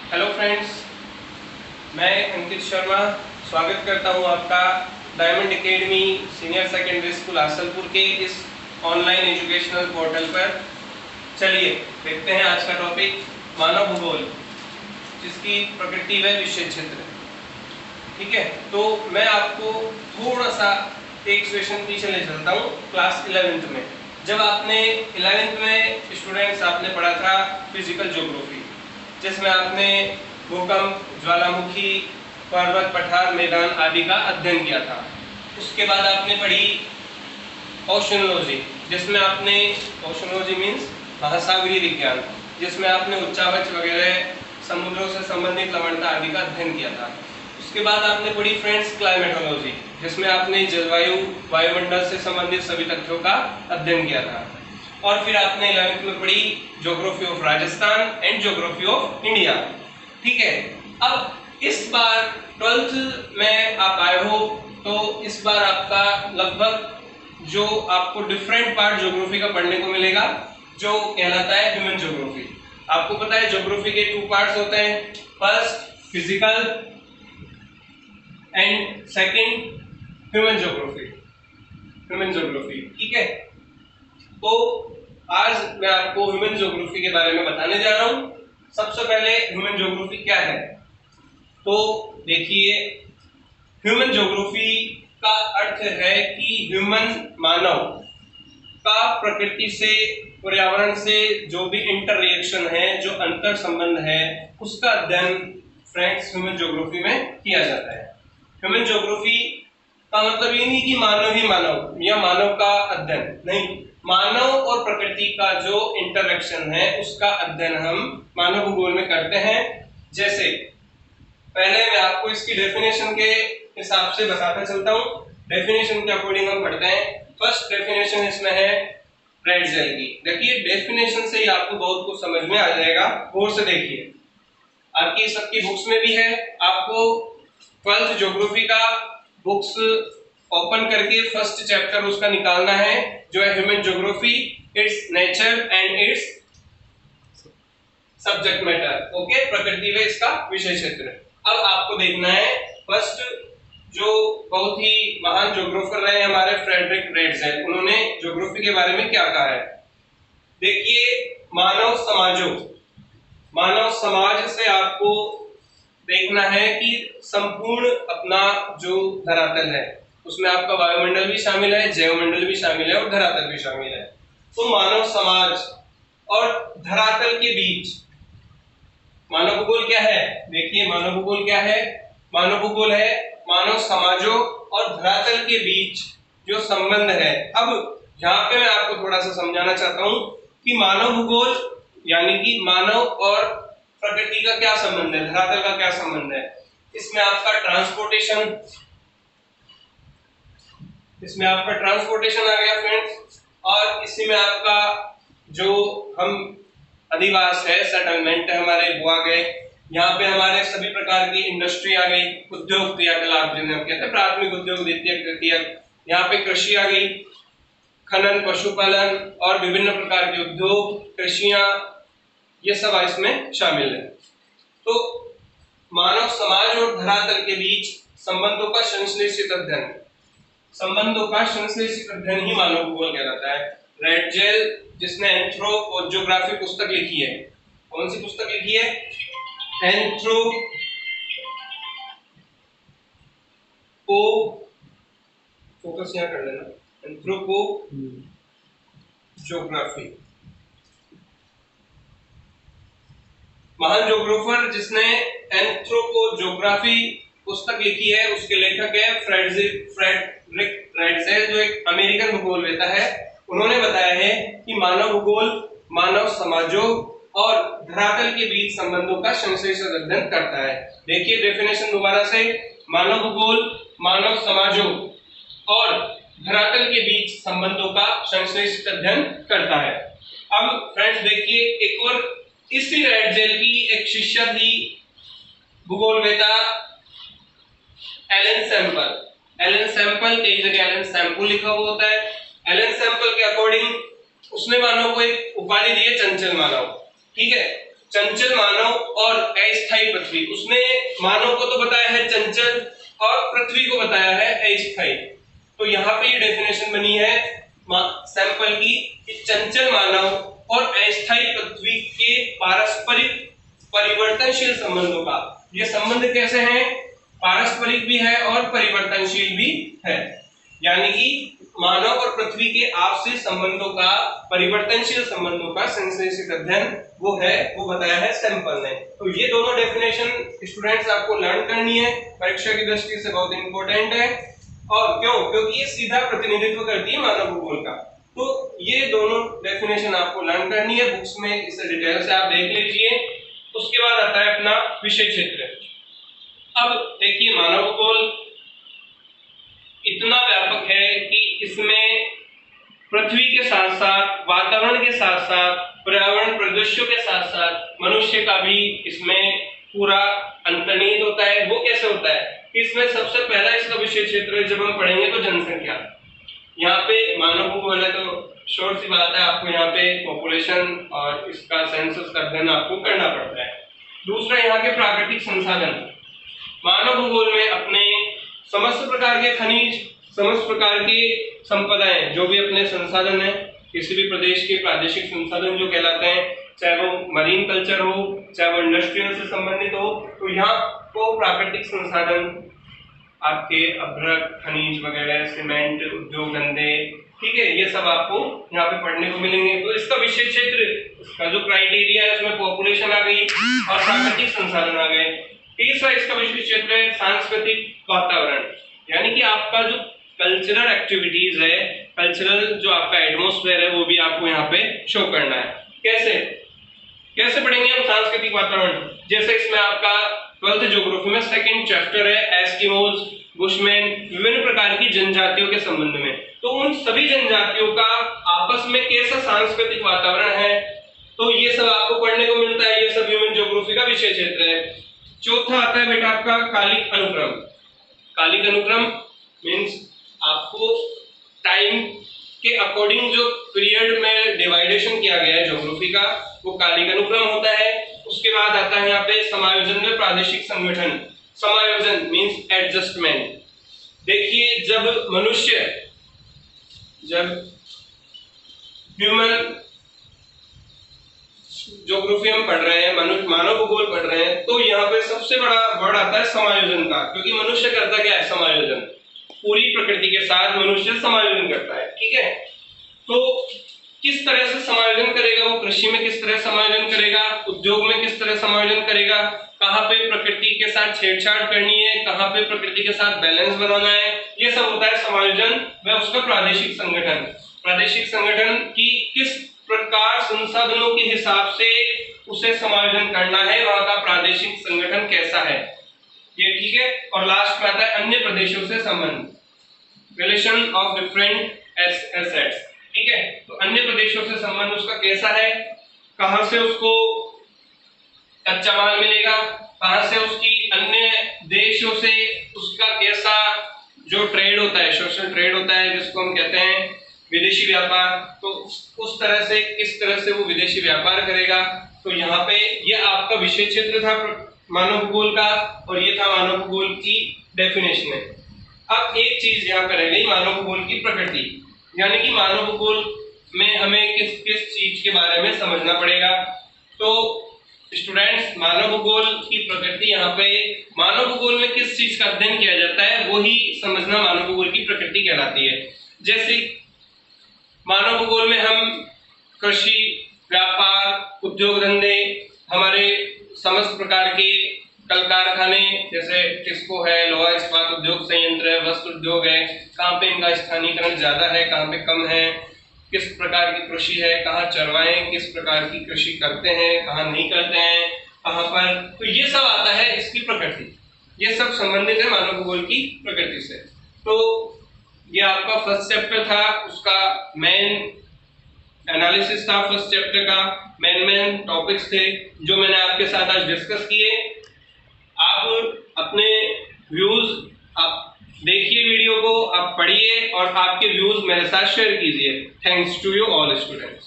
Hello friends, मैं अंकित शर्मा स्वागत करता हूं आपका diamond academy senior secondary school Asalpur के इस ऑनलाइन एजुकेशनल पोर्टल पर। चलिए देखते हैं आज का टॉपिक मानव भूगोल, जिसकी प्रकृति व विषय क्षेत्र। ठीक है, तो मैं आपको थोड़ा सा एक सेशन पीछे ले चलता हूँ। क्लास 11th में जब आपने 11th में स्टूडेंट्स आपने पढ़ा था फिजिकल ज्योग्राफी, जिसमें आपने भूकंप, ज्वालामुखी, पर्वत, पठार, मैदान आदि का अध्ययन किया था। उसके बाद आपने पढ़ी ओशनोलॉजी, जिसमें आपने ओशनोलॉजी मीन्स महासागरीय विज्ञान, जिसमें आपने उच्चावच वगैरह समुद्रों से संबंधित लवणता आदि का अध्ययन किया था। उसके बाद आपने पढ़ी फ्रेंड्स क्लाइमेटोलॉजी, जिसमें आपने जलवायु, वायुमंडल से संबंधित सभी तथ्यों का अध्ययन किया था। और फिर आपने 11th में पढ़ी geography of Rajasthan and geography of India. ठीक है, अब इस बार 12th में आप आए हो, तो इस बार आपका लगभग जो आपको डिफरेंट पार्ट ज्योग्राफी का पढ़ने को मिलेगा, जो कहलाता है ह्यूमन ज्योग्राफी। आपको पता है ज्योग्राफी के 2 पार्ट्स होते हैं, first physical and second human geography. ठीक है, तो आज मैं आपको ह्यूमन ज्योग्राफी के बारे में बताने जा रहा हूं। सबसे पहले ह्यूमन ज्योग्राफी क्या है, तो देखिए, ह्यूमन ज्योग्राफी का अर्थ है कि ह्यूमन मानव का प्रकृति से, पर्यावरण से जो भी इंटर रिएक्शन है, जो अंतर संबंध है, उसका अध्ययन फ्रेंड्स ह्यूमन ज्योग्राफी में किया जाता है। ह्यूमन ज्योग्राफी का मतलब ये नहीं कि मानव ही मानव या मानव का अध्ययन नहीं, मानव और प्रकृति का जो इंटरेक्शन है उसका अध्ययन हम मानव भूगोल में करते हैं। जैसे पहले मैं आपको इसकी डेफिनेशन के हिसाब से बताता चलता हूं। डेफिनेशन के अकॉर्डिंग हम पढ़ते हैं। फर्स्ट डेफिनेशन इसमें है रेड जेल की। देखिए, डेफिनेशन से ही आपको बहुत कुछ समझ में आ जाएगा, गौर से देखिए। आपकी सबकी बुक्स में भी है, आपको 12th ज्योग्राफी का बुक्स ओपन करके फर्स्ट चैप्टर उसका निकालना है, जो है human geography, it's nature and it's subject matter. Okay, प्रकृति में इसका विषय क्षेत्र। अब आपको देखना है फर्स्ट, जो बहुत ही महान ज्योग्राफर रहे हमारे फ्रेडरिक रेडजेल, उन्होंने ज्योग्राफी के बारे में क्या कहा है। देखिए, मानव समाज से आपको देखना है कि संपूर्ण अपना जो धरातल है, उसमें आपका वायुमंडल भी शामिल है, जैवमंडल भी शामिल है और धरातल भी शामिल है। तो मानव समाज और धरातल के बीच मानव भूगोल क्या है। देखिए, मानव भूगोल क्या है, मानव भूगोल है मानव समाजों और धरातल के बीच जो संबंध है। अब यहाँ पे मैं आपको थोड़ा सा समझाना चाहता हूँ कि मानव भूगोल यानी कि मानव और प्रकृति का क्या संबंध है, धरातल का क्या संबंध है। इसमें आपका ट्रांसपोर्टेशन आ गया फ्रेंड्स, और इसी में आपका जो हम अधिवास है, सेटलमेंट है, हमारे वो आ गए। यहाँ पे हमारे सभी प्रकार की इंडस्ट्री आ गई, उद्योग क्रियाकलाप जिन्हें हम कहते हैं, प्राथमिक उद्योग, द्वितीयक, तृतीयक। यहाँ पे कृषि आ गई, खनन, पशुपालन और विभिन्न प्रकार के उद्योग, कृषियां, ये सब ही शामिल है। तो मानव समाज और धरातल के बीच संबंधों का संश्लेषित अध्ययन ही मानव भूगोल कहलाता है। रेडजेल, जिसने एंथ्रोपोज्योग्राफी पुस्तक लिखी है, कौन सी पुस्तक लिखी है, फोकस यहाँ कर लेना, एंथ्रोपोज्योग्राफी। महान ज्योग्राफर जिसने एंथ्रोपोज्योग्राफी पुस्तक लिखी है, उसके लेखक है फ्रेडरिक रेडजेल, जो एक अमेरिकन भूगोलवेता है। उन्होंने बताया है कि मानव भूगोल मानव समाजों और धरातल के बीच संबंधों का संश्लेषित अध्ययन करता है। देखिए डेफिनेशन दोबारा से, मानव भूगोल मानव समाजों और धरातल के बीच संबंधों का संश्लेषित अध्ययन करता है। अब फ्रेंड्स देखिए, एक और इसी रेडजेल की एक शिष्य थी भूगोलवेता एलन सैंपल, कई जगह एलन सैंपल लिखा हुआ होता है। एलन सैंपल के अकॉर्डिंग उसने मानव को एक उपाधि दी है, चंचल मानव। ठीक है, चंचल मानव और अस्थायी पृथ्वी। उसने मानव को तो बताया है चंचल और पृथ्वी को बताया है अस्थायी। तो यहाँ पे ये डेफिनेशन बनी है सैंपल की कि चंचल मानव और अस्थायी पृथ्वी के पारस्परिक परिवर्तनशील संबंधों का। ये संबंध कैसे हैं? पारस्परिक भी है और परिवर्तनशील भी है। यानी कि मानव और पृथ्वी के आपसी संबंधों का, परिवर्तनशील संबंधों का संश्लेषित अध्ययन वो बताया है सैंपल ने। तो ये दोनों डेफिनेशन स्टूडेंट्स आपको लर्न करनी है, परीक्षा की दृष्टि से बहुत इंपॉर्टेंट है। और क्यों? क्योंकि ये सीधा प्रतिनिधित्व करती है मानव भूगोल का। तो ये दोनों डेफिनेशन आपको लर्न करनी है, बुक्स में इसे डिटेल से आप देख लीजिए। उसके बाद आता है अपना विषय क्षेत्र। अब देखिए, मानव भूगोल इतना व्यापक है कि इसमें पृथ्वी के साथ साथ, वातावरण के साथ साथ, पर्यावरण परिदृश्यों के साथ साथ मनुष्य का भी इसमें पूरा अंतर्निहित होता है। वो कैसे होता है? इसमें सबसे पहला इसका विषय क्षेत्र जब हम पढ़ेंगे तो जनसंख्या। यहाँ पे मानव भूगोल है तो शोर सी बात है, आपको यहाँ पे पॉपुलेशन और इसका सेंसस का अध्ययन आपको करना पड़ता है। दूसरा, यहाँ के प्राकृतिक संसाधन। मानव भूगोल में अपने समस्त प्रकार के खनिज, समस्त प्रकार की संपदाएं, जो भी अपने संसाधन है, किसी भी प्रदेश के प्रादेशिक संसाधन जो कहलाते हैं, चाहे वो मरीन कल्चर हो, चाहे वो इंडस्ट्रियल से संबंधित हो, तो यहाँ को प्राकृतिक संसाधन आपके अभ्रक, खनिज वगैरह, सीमेंट, उद्योग धंधे, ठीक है, ये सब आपको यहाँ पे पढ़ने को मिलेंगे। तो इसका विषय क्षेत्र, इसका जो क्राइटेरिया है, उसमें पॉपुलेशन आ गई और प्राकृतिक संसाधन आ गए। तीसरा इसका विषय क्षेत्र है सांस्कृतिक वातावरण, यानी कि आपका जो कल्चरल एक्टिविटीज है, कल्चरल जो आपका एटमॉस्फेयर है, वो भी आपको यहाँ पे शो करना है। कैसे पढ़ेंगे हम सांस्कृतिक वातावरण? जैसे इसमें आपका 12th ज्योग्राफी में सेकंड चैप्टर है एस्किमोज, बुशमैन, विभिन्न प्रकार की जनजातियों के संबंध में। तो उन सभी जनजातियों का आपस में कैसा सांस्कृतिक वातावरण है, तो ये सब आपको पढ़ने को मिलता है। ये सब ह्यूमन ज्योग्राफी का विषय क्षेत्र है। चौथा आता है बेटा आपका कालिक अनुक्रम। कालिक अनुक्रम मीन्स आपको टाइम के अकॉर्डिंग जो पीरियड में डिवाइडेशन किया गया है ज्योग्राफी का, वो कालिक अनुक्रम होता है। उसके बाद आता है यहाँ पे समायोजन में प्रादेशिक संगठन। समायोजन मीन्स एडजस्टमेंट। देखिए, जब ह्यूमन ज्योग्राफी हम पढ़ रहे हैं, मानव भूगोल पढ़ रहे हैं, तो यहाँ पे सबसे बड़ा वर्ड आता है समायोजन का। क्योंकि मनुष्य करता क्या है? समायोजन। पूरी प्रकृति के साथ मनुष्य समायोजन करता है, ठीक है। तो किस तरह से समायोजन करेगा वो? कृषि में किस तरह समायोजन करेगा, उद्योग में किस तरह समायोजन करेगा, कहाँ पे प्रकृति के साथ छेड़छाड़ करनी है, कहाँ पे प्रकृति के साथ बैलेंस बनाना है, ये सब होता है समायोजन। व उसका प्रादेशिक संगठन की किस प्रकार संसाधनों के हिसाब से उसे समायोजन करना है, वहां का प्रादेशिक संगठन कैसा है, ये ठीक है। और लास्ट में आता है अन्य प्रदेशों से संबंध, रिलेशन ऑफ डिफरेंट एसेट्स, ठीक है। तो अन्य प्रदेशों से संबंध उसका कैसा है, कहां से उसको कच्चा माल मिलेगा, कहां से उसकी अन्य देशों से उसका कैसा जो ट्रेड होता है, सोशल ट्रेड होता है, जिसको हम कहते हैं विदेशी व्यापार, तो उस तरह से किस तरह से वो विदेशी व्यापार करेगा। तो यहाँ पे ये आपका विषय क्षेत्र था मानव भूगोल का, और ये था मानव भूगोल की डेफिनेशन है। अब एक चीज यहाँ पे रह गई, मानव भूगोल की प्रकृति, यानी कि मानव भूगोल में हमें किस किस चीज के बारे में समझना पड़ेगा। तो स्टूडेंट्स, मानव भूगोल की प्रकृति, यहाँ पे मानव भूगोल में किस चीज का अध्ययन किया जाता है वही समझना मानव भूगोल की प्रकृति कहलाती है। जैसे मानव भूगोल में हम कृषि, व्यापार, उद्योग धंधे, हमारे समस्त प्रकार के कल कारखाने, जैसे टिस्को है, लोहा इस्पात उद्योग संयंत्र है, वस्त्र उद्योग है, कहाँ पे इनका स्थानीकरण ज्यादा है, कहाँ पे कम है, किस प्रकार की कृषि है, कहाँ चरवाहे किस प्रकार की कृषि करते हैं, कहाँ नहीं करते हैं, कहाँ पर, तो ये सब आता है इसकी प्रकृति। ये सब संबंधित है मानव भूगोल की प्रकृति से। तो ये आपका फर्स्ट चैप्टर था, उसका मेन एनालिसिस था, फर्स्ट चैप्टर का मेन टॉपिक्स थे जो मैंने आपके साथ आज डिस्कस किए। आप अपने व्यूज आप देखिए, वीडियो को आप पढ़िए और आपके व्यूज मेरे साथ शेयर कीजिए। Thanks to you all students.